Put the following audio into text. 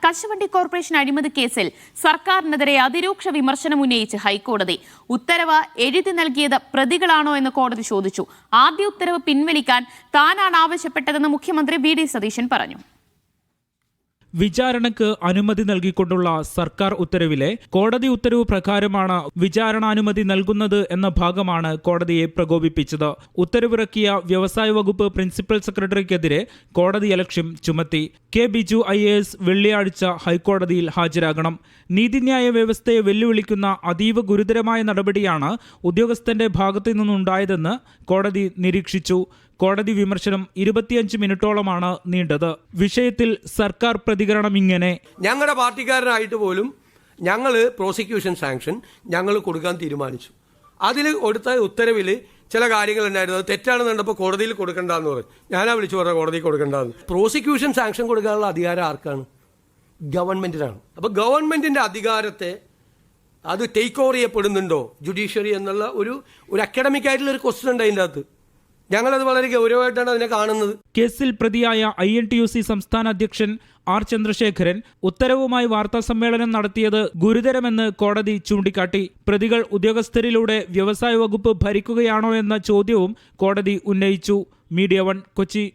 കശുവണ്ടി കോർപ്പറേഷൻ അഴിമതി കേസിൽ സർക്കാരിനെതിരെ അതിരൂക്ഷ വിമർശനം ഉന്നയിച്ച് ഹൈക്കോടതി. ഉത്തരവ് എഴുതി നൽകിയത് പ്രതികളാണോ എന്ന് കോടതി ചോദിച്ചു. ആദ്യ ഉത്തരവ് പിൻവലിക്കാൻ താനാണ് ആവശ്യപ്പെട്ടതെന്ന് മുഖ്യമന്ത്രി വി.ഡി. സതീശൻ പറഞ്ഞു. വിചാരണയ്ക്ക് അനുമതി നൽകിക്കൊണ്ടുള്ള സർക്കാർ ഉത്തരവിലെ കോടതി ഉത്തരവ് പ്രകാരമാണ് വിചാരണാനുമതി നൽകുന്നത് എന്ന ഭാഗമാണ് കോടതിയെ പ്രകോപിപ്പിച്ചത്. ഉത്തരവിറക്കിയ വ്യവസായ വകുപ്പ് പ്രിൻസിപ്പൽ സെക്രട്ടറിക്കെതിരെ കോടതിയലക്ഷ്യം ചുമത്തി. കെ ബിജു IAS വെള്ളിയാഴ്ച ഹൈക്കോടതിയിൽ ഹാജരാകണം. നീതിന്യായ വ്യവസ്ഥയെ വെല്ലുവിളിക്കുന്ന അതീവ ഗുരുതരമായ നടപടിയാണ് ഉദ്യോഗസ്ഥന്റെ ഭാഗത്തു നിന്നുണ്ടായതെന്ന് കോടതി നിരീക്ഷിച്ചു. കോടതി വിമർശനം 25 മിനിറ്റോളമാണ് നീണ്ടത്. വിഷയത്തിൽ സർക്കാർ പ്രതികരണം ഇങ്ങനെ: ഞങ്ങളുടെ പാർട്ടിക്കാരനായിട്ട് പോലും ഞങ്ങൾ പ്രോസിക്യൂഷൻ സാങ്ഷൻ ഞങ്ങൾ കൊടുക്കാൻ തീരുമാനിച്ചു. അതിൽ കൊടുത്ത ഉത്തരവിൽ ചില കാര്യങ്ങൾ ഉണ്ടായിരുന്നു. അത് തെറ്റാണെന്ന് കണ്ടപ്പോൾ കോടതിയിൽ കൊടുക്കണ്ടെന്ന് പറഞ്ഞു. ഞാനാ വിളിച്ചു പറഞ്ഞ കോടതിയിൽ കൊടുക്കണ്ടെന്ന്. പ്രോസിക്യൂഷൻ സാങ്ഷൻ കൊടുക്കാനുള്ള അധികാരം ആർക്കാണ്? ഗവൺമെന്റിനാണ്. അപ്പോൾ ഗവൺമെന്റിന്റെ അധികാരത്തെ അത് ടേക്ക് ഓവർ ചെയ്യപ്പെടുന്നുണ്ടോ ജുഡീഷ്യറി എന്നുള്ള ഒരു അക്കാഡമിക് ആയിട്ടുള്ള ഒരു ക്വസ്റ്റ്യൻ ഉണ്ട് അതിൻ്റെ അകത്ത്. ഞങ്ങളത് വളരെ ഗൗരവമായിട്ടാണ് അതിനെ കാണുന്നത്. കേസിൽ പ്രതിയായ INTUC സംസ്ഥാന അധ്യക്ഷൻ R. ചന്ദ്രശേഖരൻ ഉത്തരവുമായി വാർത്താസമ്മേളനം നടത്തിയത് ഗുരുതരമെന്ന് കോടതി ചൂണ്ടിക്കാട്ടി. പ്രതികൾ ഉദ്യോഗസ്ഥരിലൂടെ വ്യവസായ വകുപ്പ് ഭരിക്കുകയാണോ എന്ന ചോദ്യവും കോടതി ഉന്നയിച്ചു. മീഡിയ 1 കൊച്ചി.